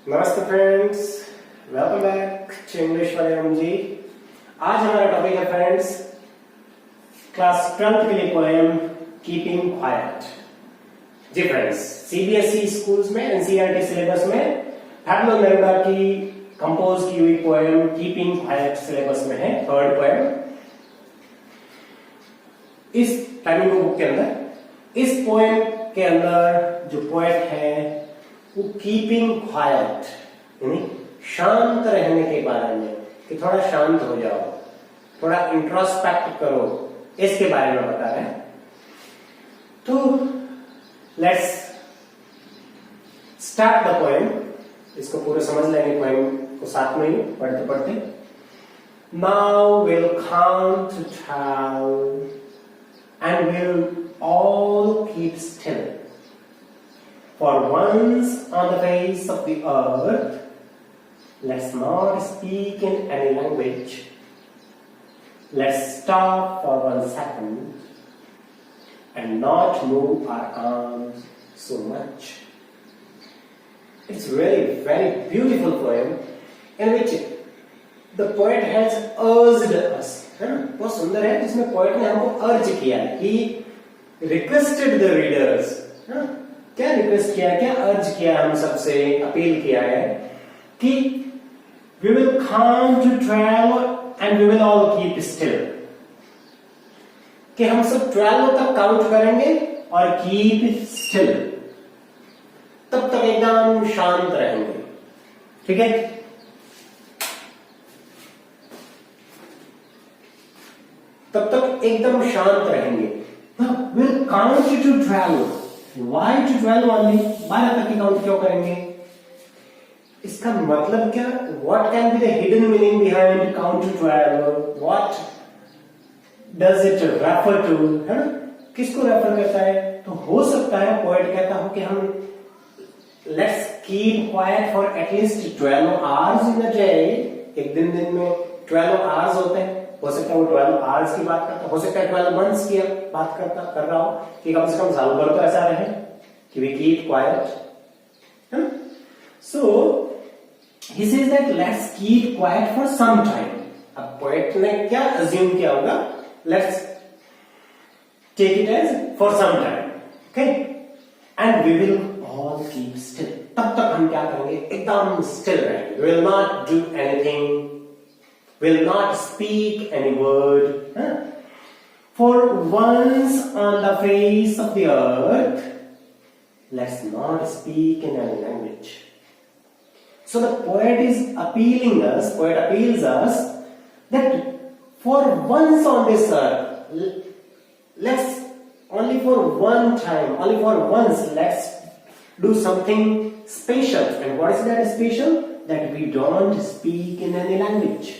नमस्ते friends, welcome back to English वाले ओमजी। आज हमारा टॉपिक है फ्रेंड्स क्लास 12th के लिए पोएम कीपिंग क्वाइट। जी फ्रेंड्स, सीबीएसई स्कूल्स में एनसीईआरटी सिलेबस में पैब्लो नेरुदा की कंपोज की हुई पोएम कीपिंग क्वाइट सिलेबस में है, थर्ड पोएम। इस टाइमिंग बुक के अंदर इस पोएम के अंदर जो पोएट है वो कीपिंग क्वाइट यानी शांत रहने के बारे में, कि थोड़ा शांत हो जाओ, थोड़ा इंट्रोस्पेक्ट करो, इसके बारे में बता रहे हैं। तो लेट्स स्टार्ट द पोएम। इसको पूरे समझ लेंगे पोएम को साथ में ही पढ़ते पढ़ते। Now will count to 12 and we'll all keep still. For once on the face of the earth, let's not speak in any language. Let's stop for 1 second and not move our arms so much. It's really very beautiful poem in which the poet has urged us. बहुत सुंदर है, जिसमें poet ने हमको अर्ज किया है, he requested the readers. क्या रिक्वेस्ट किया, क्या अर्ज किया, हम सबसे अपील किया है कि we will count to 12 and we will all keep still. कि हम सब 12 तक काउंट करेंगे और keep still, तब तक एकदम शांत रहेंगे। ठीक है, तब तक एकदम शांत रहेंगे। We'll count to 12. Why to 12 only? 12 तक की काउंट क्यों करेंगे? इसका मतलब क्या? What can be the hidden meaning behind count to 12? What does it refer to? है ना? किसको रेफर करता है? तो हो सकता है पोएट कहता हो कि हम let's keep quiet for at least 12 hours in a day. एक दिन में 12 hours होते हैं। हो सकता है वो 12 आवर्स की बात करता, हो सकता है 12 मंथ्स की बात कर रहा हो कि कम से कम साल भर तो ऐसा रहे कि we keep quiet. So he says that let's keep quiet for some time. अब पोएट ने क्या अज्यूम किया होगा? Let's take it as for some time, okay, and we will all keep still. तब तक हम क्या करेंगे? एकदम स्टिल रहेंगे। We will not do anything, will not speak any word. For once on the face of the earth, let's not speak in any language. So the poet appeals us that for once on this earth, let's only for one time, only for once, let's do something special. And what is that special? That we don't speak in any language.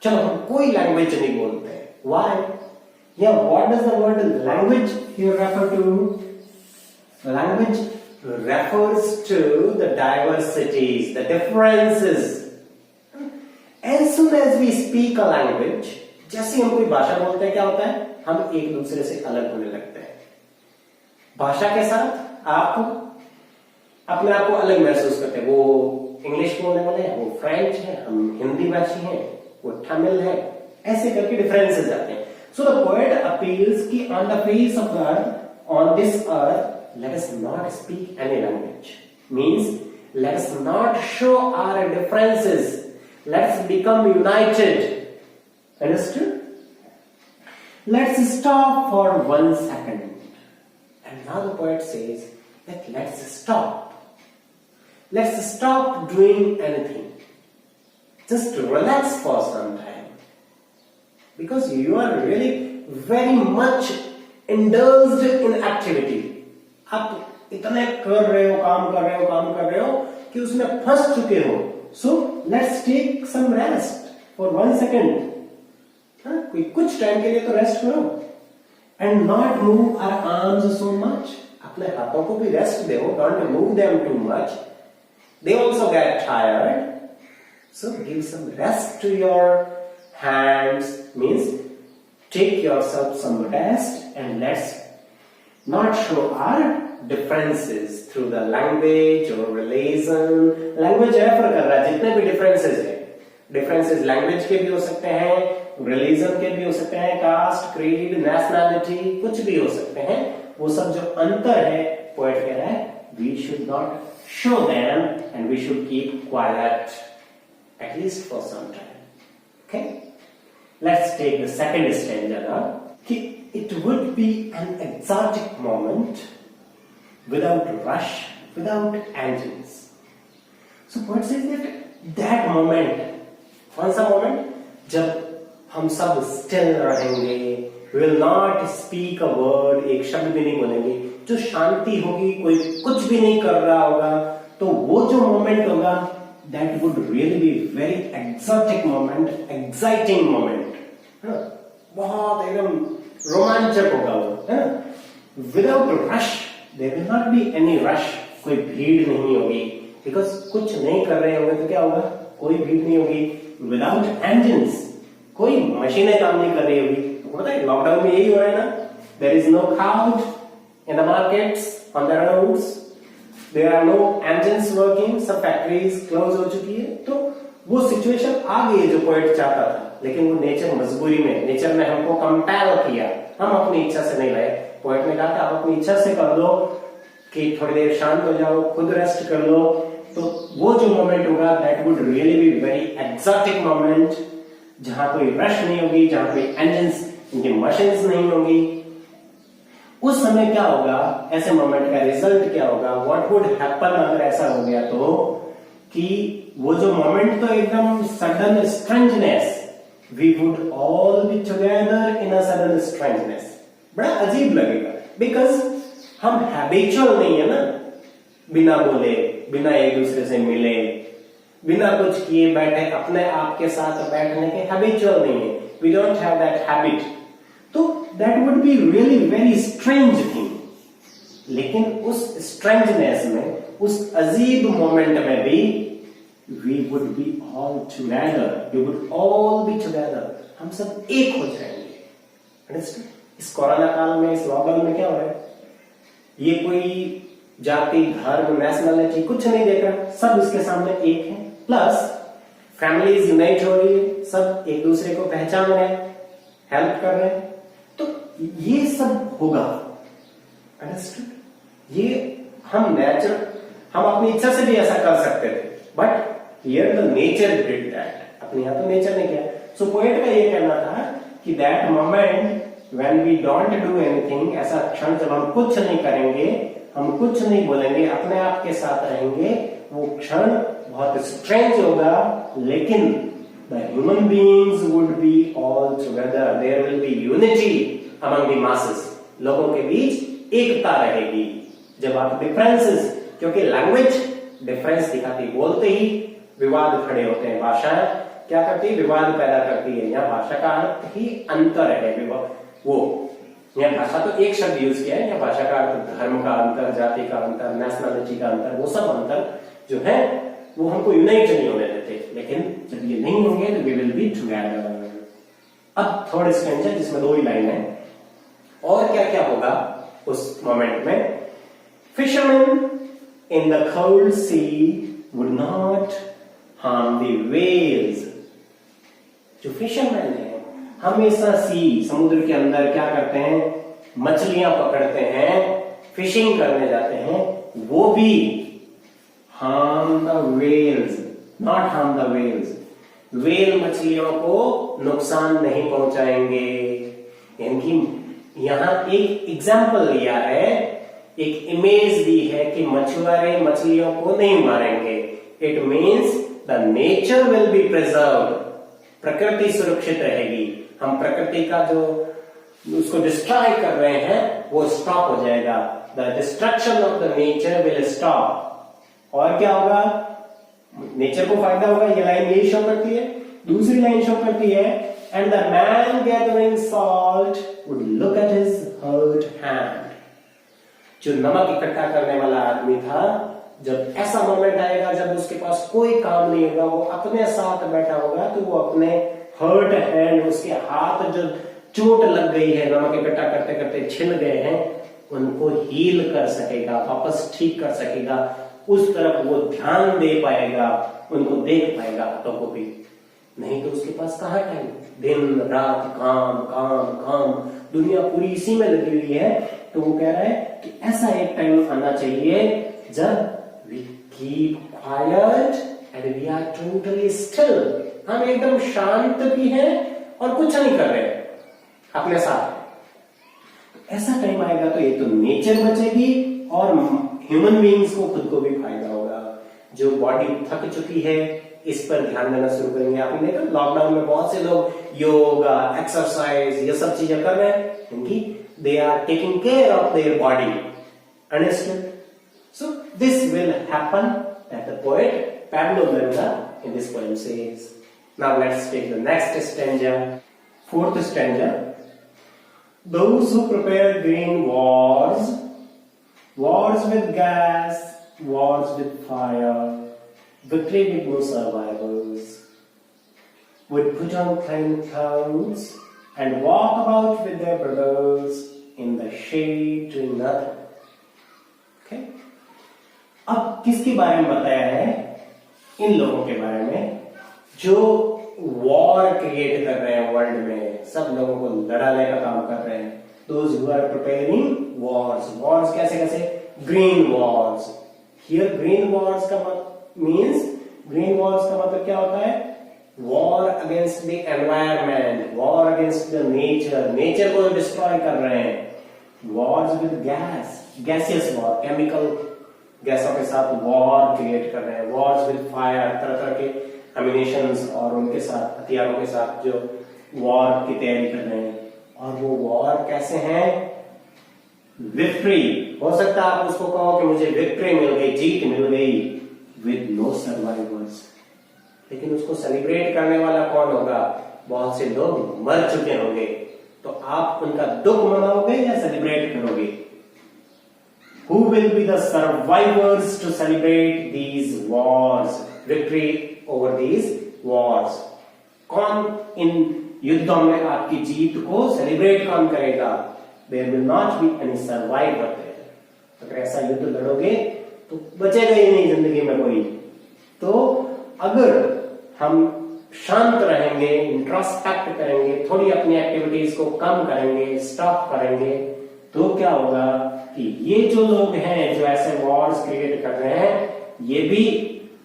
चलो हम कोई language नहीं बोलते हैं। Why? Yeah, what does the word language here refer to? Language refers to the diversities, the differences. As soon as we speak a language, जैसे हम कोई भाषा बोलते हैं, क्या होता है? हम एक दूसरे से अलग होने लगते हैं। भाषा के साथ आप अपने आप को अलग महसूस करते हैं। वो इंग्लिश बोलने वाले हैं, वो फ्रेंच है, हम हिंदी भाषी हैं, वो तमिल है, ऐसे करके डिफरेंसेस आते हैं। सो द पोएट अपील्स कि on the face of the earth, on this earth, let us not speak any language. Means let us not show our differences, let's become united. Understood? Let's stop for 1 second. And now the poet says that let's stop, let's stop doing anything. Just relax for some time, because you are really very much indulged in activity. आप इतने कर रहे हो, काम कर रहे हो कि उसमें फंस चुके हो. So let's take some rest for 1 second. कोई कुछ टाइम के लिए तो रेस्ट करो. And not move our arms so much. अपने हाथों को भी रेस्ट दो. Don't move them too much. They also get tired. So give some rest to your hands, means take yourself some rest and let's not show our differences. Through the language और religion. Language refer कर रहा है जितने भी differences है, differences language के भी हो सकते हैं, रिलीजन के भी हो सकते हैं, कास्ट, क्रीड, नेशनैलिटी, कुछ भी हो सकते हैं। वो सब जो अंतर है, पोएट कह रहा है we should not show them and we should keep quiet at least for some time. Okay, let's take the second stanza now कि it would be an exotic moment without rush, without engines. So poet says that moment, कौन सा moment? जब हम सब still रहेंगे, will not speak a word, एक शब्द भी नहीं बोलेंगे, जो शांति होगी, कोई कुछ भी नहीं कर रहा होगा, तो वो जो मोमेंट होगा that would really be very exotic moment, exciting moment, है ना, बहुत एकदम रोमांचक होगा वो, है ना। Without rush, there will not be any rush, कोई भीड़ नहीं होगी, बिकॉज कुछ नहीं कर रहे होंगे तो क्या होगा, कोई भीड़ नहीं होगी। विदाउट एंजिन्स, कोई मशीनें काम नहीं कर रही होगी। तो पता है लॉकडाउन में यही हो रहा है ना, there is no crowd in the markets, on the roads, there are no engines working, सब फैक्ट्रीज क्लोज हो चुकी है। तो वो सिचुएशन आ गई है जो पोएट चाहता था, लेकिन वो नेचर मजबूरी में, नेचर ने हमको कंपेल किया, हम अपनी इच्छा से नहीं लाए। पोएट ने कहा कि आप अपनी इच्छा से कर दो कि थोड़ी देर शांत हो जाओ, खुद रेस्ट कर लो, तो वो जो मोमेंट होगा that would really be very exotic moment, जहां कोई रश नहीं होगी, जहां कोई इंजन्स, इनकी मशीन्स नहीं होंगी। उस समय क्या होगा, ऐसे मोमेंट का रिजल्ट क्या होगा, व्हाट वुड हैपन अगर ऐसा हो गया तो, कि वो जो मोमेंट तो एकदम sudden strangeness, we would all be together in a sudden strangeness, बड़ा अजीब लगेगा, बिकॉज हम हैबिचुअल नहीं है ना, बिना बोले, बिना एक दूसरे से मिले, बिना कुछ किए बैठे, अपने आप के साथ बैठने के हैबिचुअल नहीं है, we don't have that habit, तो that would be really very strange thing. लेकिन उस स्ट्रेंजनेस में, उस अजीब मोमेंट में भी we would be all together, we would all be together, हम सब एक हो जाएंगे। इस कोरोना काल में, इस लॉकडाउन में क्या हो रहा है, ये कोई जाति, धर्म, नेशनलिटी कुछ नहीं देख रहा, सब इसके सामने एक है। प्लस फैमिलीज यूनाइट हो रही है, सब एक दूसरे को पहचान रहे हैं, हेल्प कर रहे हैं, तो ये सब होगा। अंडरस्टूड? ये हम अपनी इच्छा से भी ऐसा कर सकते थे, but here the nature did that, अपने यहां तो नेचर ने किया। सो पोएट का ये कहना था कि that moment when we don't do anything, ऐसा क्षण जब हम कुछ नहीं करेंगे, हम कुछ नहीं बोलेंगे, अपने आप के साथ रहेंगे, वो क्षण बहुत स्ट्रेंज होगा, लेकिन the human beings would be all together, there will be unity among the masses, लोगों के बीच एकता रहेगी। जब आप डिफरेंसेस, क्योंकि लैंग्वेज डिफरेंस दिखाती, बोलते ही विवाद खड़े होते हैं, भाषा क्या करती है, विवाद पैदा करती है। यहाँ भाषा का अर्थ ही अंतर है, वो यहाँ भाषा तो एक शब्द यूज किया है, यहाँ भाषा का अर्थ धर्म का अंतर, जाति का अंतर, नेशनलिटी का अंतर, वो सब अंतर जो है वो हमको यूनाइट नहीं होने देते। लेकिन जब ये नहीं होंगे तो वी विल बी टुगेदर। अब थर्ड स्टैंजा जिसमें 2 ही लाइन है, और क्या क्या होगा उस मोमेंट में। Fisherman in the cold sea would not harm the whales. जो फिशरमैन है हमेशा समुद्र के अंदर क्या करते हैं, मछलियां पकड़ते हैं, फिशिंग करने जाते हैं, वो भी harm the whales, not harm the whales, whale मछलियों को नुकसान नहीं पहुंचाएंगे। इनकी यहां एक एग्जाम्पल लिया है, एक इमेज दी है कि मछुआरे मछलियों को नहीं मारेंगे। It means the nature will be preserved, प्रकृति सुरक्षित रहेगी। हम प्रकृति का जो उसको डिस्ट्रॉय कर रहे हैं वो स्टॉप हो जाएगा, the destruction of the nature will stop. और क्या होगा, नेचर को फायदा होगा, ये लाइन यही शो करती है। दूसरी लाइन शो करती है, and the man gathering salt would look at his hurt hand. जो नमक इकट्ठा करने वाला आदमी था, जब ऐसा मोमेंट आएगा जब उसके पास कोई काम नहीं होगा, वो अपने साथ बैठा होगा, तो वो अपने हर्ट हैंड, उसके हाथ जो चोट लग गई है, नमक इकट्ठा करते करते छिल गए हैं, उनको हील कर सकेगा, वापस ठीक कर सकेगा, उस तरफ वो ध्यान दे पाएगा, उनको देख पाएगा हाथों को भी। नहीं तो उसके पास कहाँ टाइम, दिन रात काम काम काम, दुनिया पूरी इसी में लगी हुई है। तो वो कह रहा है कि ऐसा एक टाइम आना चाहिए जब we keep quiet and we are totally still, हम एकदम शांत भी हैं और कुछ नहीं कर रहे अपने साथ। ऐसा टाइम आएगा तो ये तो नेचर बचेगी और ह्यूमन बीइंग्स को खुद को भी फायदा होगा। जो बॉडी थक चुकी है इस पर ध्यान देना शुरू करेंगे। आपने देखा लॉकडाउन में बहुत से लोग योगा, एक्सरसाइज, ये सब चीजें कर रहे हैं क्योंकि they are taking care of their body. Understood? So this will happen that the poet Pablo Neruda in this poem says. Now let's take the next stanza, fourth stanza. Those who prepare green wars, wars with gas, wars with fire, victory with no survivors, would put on plain clothes and walk about with their brothers in the shade doing nothing. Okay? अब किसके बारे में बताया है? इन लोगों के बारे में जो वॉर क्रिएट कर रहे हैं वर्ल्ड में, सब लोगों को लड़ाने का काम कर रहे हैं। Those who are preparing wars, wars कैसे कैसे? Green wars. Here green wars का means, green wars का मतलब क्या होता है? War against the environment, war against the nature, nature को destroy कर रहे हैं। Wars with gas, gaseous war, chemical गैसों के साथ वॉर क्रिएट कर रहे हैं। वॉर्स विद फायर, तरह तरह के एमिनेशंस और उनके साथ हथियारों के साथ जो वॉर की तैयारी कर रहे हैं। और वो वॉर कैसे हैं? विक्ट्री, हो सकता है आप उसको कहो कि मुझे विक्ट्री मिल गई, जीत मिल गई, विद नो सर्वाइवर्स, लेकिन उसको सेलिब्रेट करने वाला कौन होगा? बहुत से लोग मर चुके होंगे। तो आप उनका दुख मनाओगे या सेलिब्रेट करोगे? Who will be the survivors to celebrate these wars? Victory over these wars. कौन इन युद्धों में आपकी जीत को सेलिब्रेट कौन करेगा? There will not be any survivor there. अगर ऐसा युद्ध लड़ोगे तो बचेगा ही नहीं जिंदगी में कोई। तो अगर हम शांत रहेंगे, इंट्रोस्पेक्ट करेंगे, थोड़ी अपनी एक्टिविटीज को कम करेंगे, स्टॉप करेंगे, तो क्या होगा कि ये जो लोग हैं जो ऐसे वॉर्स क्रिएट कर रहे हैं, ये भी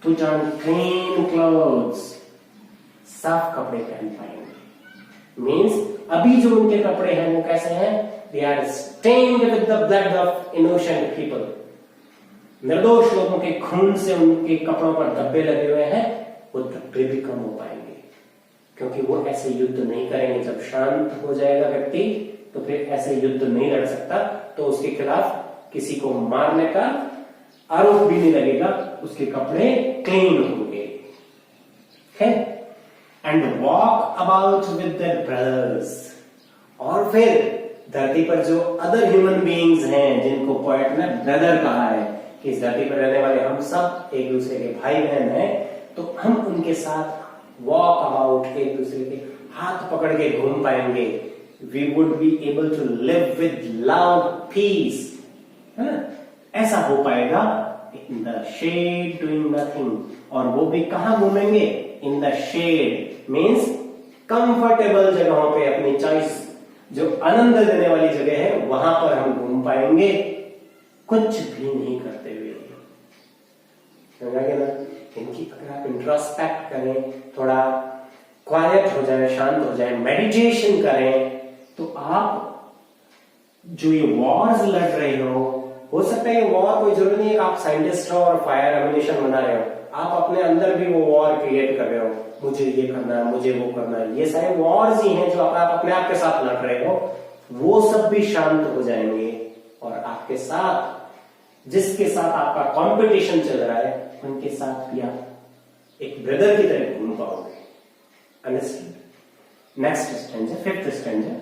पुट ऑन क्लीन क्लोथ्स, साफ कपड़े पहन पाएंगे। मीन्स अभी जो उनके कपड़े हैं वो कैसे हैं? They are stained with the blood of innocent people. निर्दोष लोगों के खून से उनके कपड़ों पर धब्बे लगे हुए हैं, वो धब्बे भी कम हो पाएंगे क्योंकि वो ऐसे युद्ध नहीं करेंगे। जब शांत हो जाएगा व्यक्ति तो फिर ऐसे युद्ध नहीं लड़ सकता, तो उसके खिलाफ किसी को मारने का आरोप भी नहीं लगेगा, उसके कपड़े क्लीन होंगे। And walk about with their brothers. और फिर धरती पर जो अदर ह्यूमन बीइंग्स हैं जिनको पोएट ने ब्रदर कहा है कि इस धरती पर रहने वाले हम सब एक दूसरे के भाई बहन हैं, तो हम उनके साथ वॉक अबाउट, एक दूसरे के हाथ पकड़ के घूम पाएंगे। We would be able to live with love, peace, है ना? ऐसा हो पाएगा। In the shade doing nothing, और वो भी कहाँ घूमेंगे? In the shade means comfortable जगहों पे, अपनी चॉइस जो आनंद देने वाली जगह है वहां पर हम घूम पाएंगे, कुछ भी नहीं करते हुए। समझा ना? इनकी अगर आप इंट्रोस्पेक्ट करें, थोड़ा क्वाइट हो जाए, शांत हो जाए, मेडिटेशन करें, तो आप जो ये वॉर्स लड़ रहे हो सकता है ये वॉर कोई जरूरी नहीं है कि आप साइंटिस्ट हो और फायर एमिनेशन बना रहे हो, आप अपने अंदर भी वो वॉर क्रिएट कर रहे हो, मुझे ये करना है, मुझे वो करना है, ये सारे वॉर्स ही हैं जो आप अपने आप के साथ लड़ रहे हो, वो सब भी शांत हो जाएंगे और आपके साथ जिसके साथ आपका कंपटीशन चल रहा है उनके साथ भी आप एक ब्रदर की तरह घूम पाओगे। Understand? Next stanza, fifth stanza.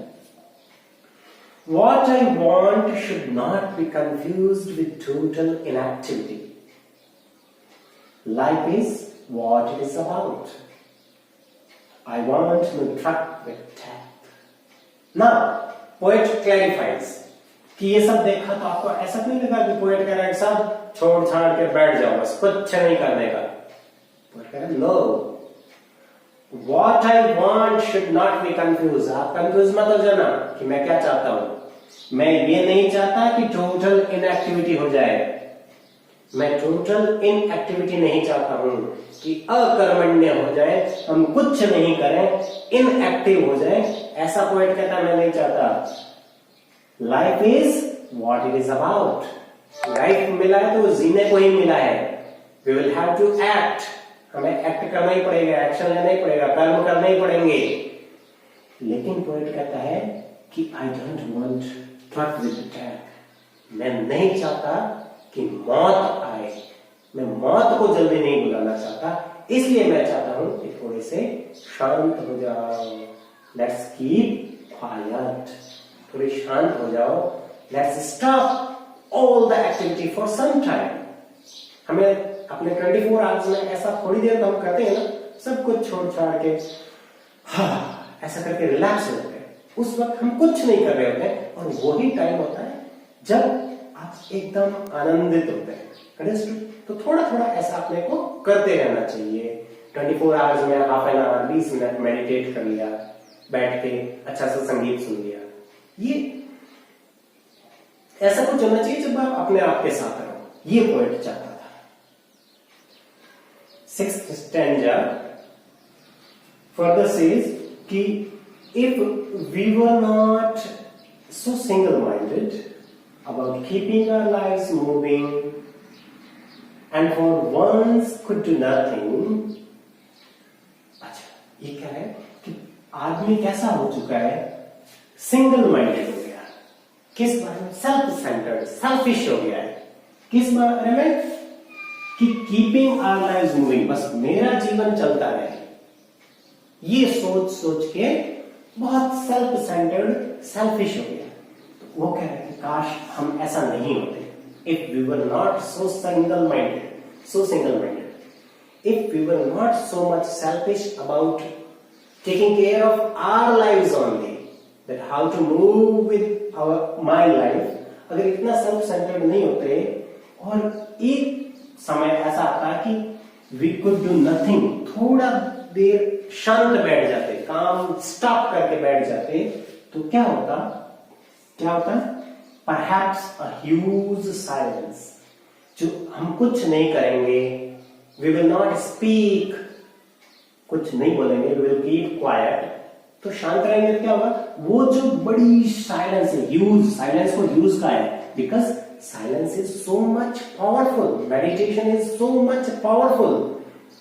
What I want should not be confused with total inactivity. Life is what it is about. I want no truck with death. Now, poet clarifies कि ये सब देखा तो आपको ऐसा नहीं लगा कि पोएट कह रहा है सब छोड़ छाड़ के बैठ जाओ, बस कुछ नहीं करने का? पोएट कह रहा है no, what I want should not be confuse. आप कंफ्यूज मत हो जाना कि मैं क्या चाहता हूं। मैं ये नहीं चाहता कि टोटल इनएक्टिविटी हो जाए। मैं टोटल इनएक्टिविटी नहीं चाहता हूं कि अकर्मण्य हो जाए, हम कुछ नहीं करें, इनएक्टिव हो जाए। ऐसा पोएट कहता मैं नहीं चाहता। Life is what it is about. Life मिला है तो जीने को ही मिला है। We will have to act, हमें एक्ट करना ही पड़ेगा, एक्शन लेना ही पड़ेगा, कर्म करने ही पड़ेंगे। लेकिन पोएट कहता है कि I don't want truck with attack. मैं नहीं चाहता कि मौत आए, मैं मौत को जल्दी नहीं बुलाना चाहता, इसलिए मैं चाहता हूं कि थोड़े से शांत हो जाओ। लेट्स कीप क्वाइट, थोड़ी शांत हो जाओ। Let's stop all the activity for some time. हमें अपने 24 आवर्स में ऐसा थोड़ी देर तो हम करते हैं ना, सब कुछ छोड़ छाड़ के ऐसा करके रिलैक्स होते हैं। उस वक्त हम कुछ नहीं कर रहे होते हैं और वही टाइम होता है जब आप एकदम आनंदित होते हैं। तो थोड़ा थोड़ा ऐसा अपने को करते रहना चाहिए। 24 आवर्स में half an hour 20 minute meditate कर लिया, बैठ के अच्छा सा संगीत सुन लिया। ये ऐसा कुछ होना चाहिए जब आप अपने आप के साथ रहो। ये पोएट चाहता था। 6th स्टैंजा further says कि if we were not so single-minded about keeping our lives moving and for once could do nothing। अच्छा, ये क्या है कि आदमी कैसा हो चुका है? सिंगल माइंडेड हो गया। किस बारे में? सेल्फ सेंटर्ड, सेल्फिश हो गया है। किस बारे में? कि कीपिंग आवर लाइव्स मूविंग, बस मेरा जीवन चलता रहे। ये सोच सोच के बहुत सेल्फ सेंटर्ड, सेल्फिश हो गया। तो वो कह रहे हैं कि काश हम ऐसा नहीं होते। If we were not so single minded, if we were not so much selfish about taking care of our lives only, that how to move with my life, अगर इतना सेल्फ सेंटर्ड नहीं होते और एक समय ऐसा आता है कि we could do nothing, थोड़ा देर शांत बैठ जाते, काम स्टॉप करके बैठ जाते, तो क्या होता? Perhaps a huge silence, जो हम कुछ नहीं करेंगे, we will not speak, कुछ नहीं बोलेंगे, we will keep quiet, तो शांत रहेंगे। क्या होगा? वो जो बड़ी साइलेंस है, ह्यूज, साइलेंस को ह्यूज का है, because silence is so much powerful, meditation is so much powerful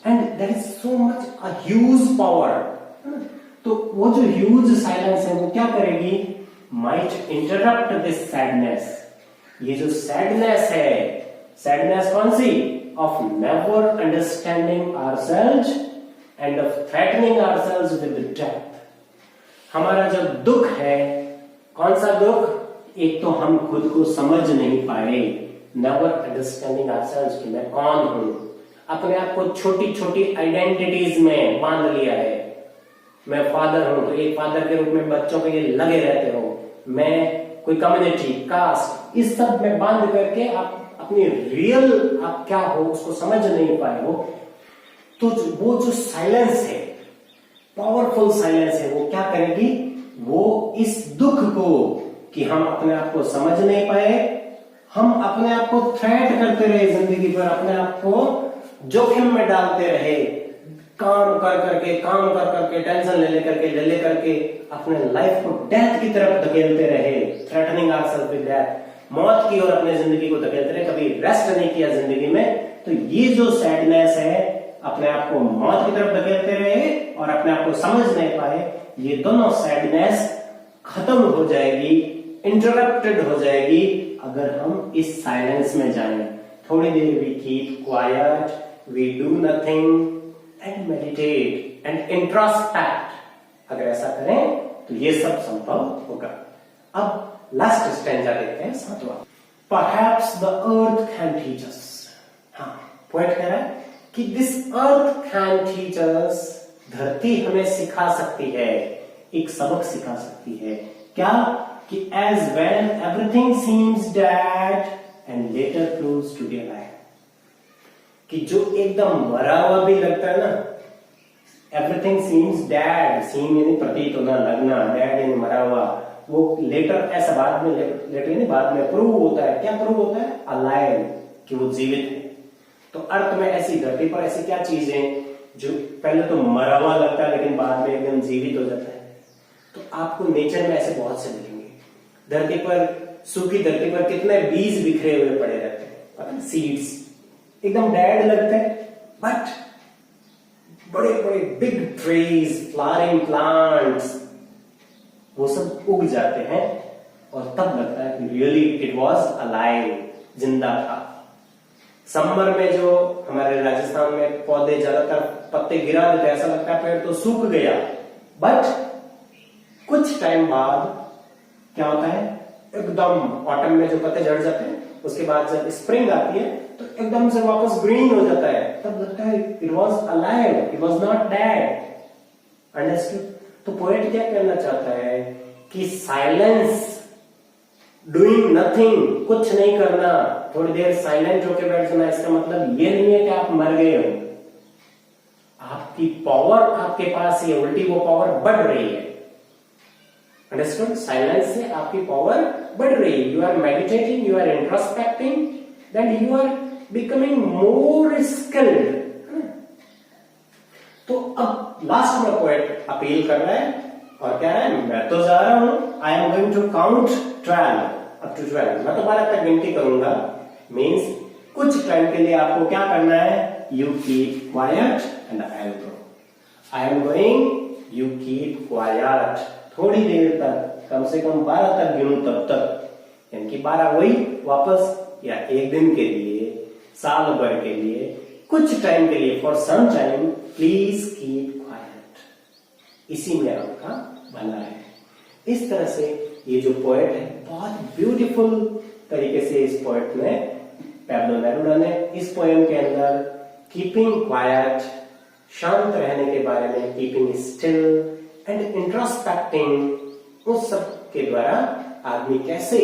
and there is so much a huge power. तो वो जो ह्यूज साइलेंस है वो क्या करेगी? Might interrupt this sadness. ये जो सैडनेस है, सैडनेस कौन सी? Of never understanding ourselves and of threatening ourselves with death. हमारा जो दुख है, कौन सा दुख? एक तो हम खुद को समझ नहीं पाए, नेवर अंडरस्टैंडिंग आवरसेल्व्स कि मैं कौन हूं। अपने आप को छोटी छोटी आइडेंटिटीज में बांध लिया है। मैं फादर हूं तो एक फादर के रूप में बच्चों के लिए लगे रहते हो। मैं कोई कम्युनिटी, कास्ट, इस सब में बांध करके आप अपनी रियल आप क्या हो उसको समझ नहीं पाए हो। तो वो जो साइलेंस है, पावरफुल साइलेंस है, वो क्या करेगी? वो इस दुख को कि हम अपने आप को समझ नहीं पाए, हम अपने आप को थ्रेट करते रहे जिंदगी भर, अपने आप को जोखिम में डालते रहे, काम कर करके टेंशन ले करके अपने लाइफ को डेथ की तरफ धकेलते रहे, थ्रेटनिंग आवरसेल्फ विद डेथ, मौत की ओर अपने जिंदगी को धकेलते रहे, कभी रेस्ट नहीं किया जिंदगी में। तो ये जो सैडनेस है, अपने आप को मौत की तरफ धकेलते रहे और अपने आप को समझ नहीं पाए, ये दोनों सैडनेस खत्म हो जाएगी, इंटरप्टेड हो जाएगी अगर हम इस साइलेंस में जाएं। थोड़ी देर we keep quiet, we do nothing and meditate and introspect. अगर ऐसा करें तो ये सब संभव होगा। अब लास्ट स्टैंजा देखते हैं, 7वां। Perhaps the earth can teach us। हाँ, पोएट कह रहा है कि this earth can teach us, धरती हमें सिखा सकती है, एक सबक सिखा सकती है। क्या? कि as when everything seems dead and later proves to be alive, कि जो एकदम मरा हुआ भी लगता है ना, everything seems dead, seem यानी प्रतीत होना, लगना, dead यानी मरा हुआ, वो later ऐसा बाद में, later यानी बाद में प्रूव होता है। क्या प्रूव होता है? alive, कि वो जीवित है। तो अर्थ में ऐसी धरती पर ऐसी क्या चीजें जो पहले तो मरा हुआ लगता है लेकिन बाद में एकदम जीवित हो जाता है? तो आपको नेचर में ऐसे बहुत से मिलेंगे। धरती पर, सूखी धरती पर कितने बीज बिखरे हुए पड़े रहते हैं, पता है? सीड्स एकदम डेड लगते हैं, बट बड़े बड़े बिग ट्रीज, फ्लावरिंग प्लांट्स, वो सब उग जाते हैं और तब लगता है कि रियली इट वाज अलाइव, जिंदा था। समर में जो हमारे राजस्थान में पौधे ज्यादातर पत्ते गिरा देते, ऐसा लगता है पेड़ तो सूख गया, बट कुछ टाइम बाद क्या होता है, एकदम ऑटम में जो पत्ते झड़ जाते हैं, उसके बाद जब स्प्रिंग आती है तो एकदम से वापस ग्रीन हो जाता है, तब लगता है it was alive, it was not dead. Understood? तो पोएट क्या कहना चाहता है कि साइलेंस, डूइंग नथिंग, कुछ नहीं करना, थोड़ी देर साइलेंट होकर बैठ जाना, इसका मतलब ये नहीं है कि आप मर गए हो। आपकी पावर आपके पास है, उल्टी वो पावर बढ़ रही है। अंडरस्टूड? साइलेंस से आपकी पावर बढ़ रही है। You are meditating, you are introspecting, then you are becoming more skilled. तो अब लास्ट में पोएट अपील कर रहा है और कह रहा है, मैं तो जा रहा हूं, I am going to count 12 up to 12, मैं तो 12 तक गिनती करूंगा। मीन्स कुछ टाइम के लिए आपको क्या करना है, you keep quiet and I will go. I am going, you keep quiet, थोड़ी देर तक, कम से कम 12 तक गिनूं तब तक, यानी कि 12 वही वापस, या एक दिन के लिए, साल भर के लिए, कुछ टाइम के लिए, for some time please keep quiet. इसी में आपका भला है। इस तरह से ये जो पोएट है, बहुत ब्यूटीफुल तरीके से इस पोएट ने, पैब्लो नेरुदा ने इस पोएम के अंदर कीपिंग क्वाइट, शांत रहने के बारे में, कीपिंग स्टिल एंड इंट्रोस्पेक्टिंग, उस सब के द्वारा आदमी कैसे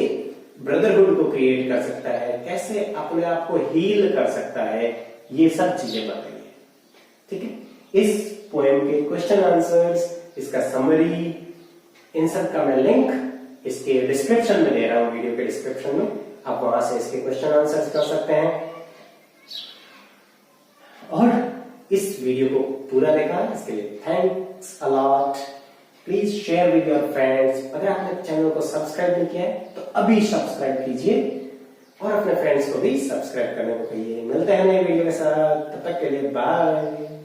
ब्रदरहुड को क्रिएट कर सकता है, कैसे अपने आप को हील कर सकता है, ये सब चीजें बताई है। ठीक है? इस पोएम के क्वेश्चन आंसर्स, इसका समरी, इन सब का मैं लिंक इसके डिस्क्रिप्शन में दे रहा हूं, वीडियो के डिस्क्रिप्शन में, आप वहां से इसके क्वेश्चन आंसर्स कर सकते हैं। और इस वीडियो को पूरा देखा इसके लिए thanks a lot. Please share with your friends. अगर आपने चैनल को सब्सक्राइब नहीं किया है तो अभी सब्सक्राइब कीजिए और अपने फ्रेंड्स को भी सब्सक्राइब करने को कहिए। मिलते हैं नए वीडियो के साथ, तब तक के लिए बाय।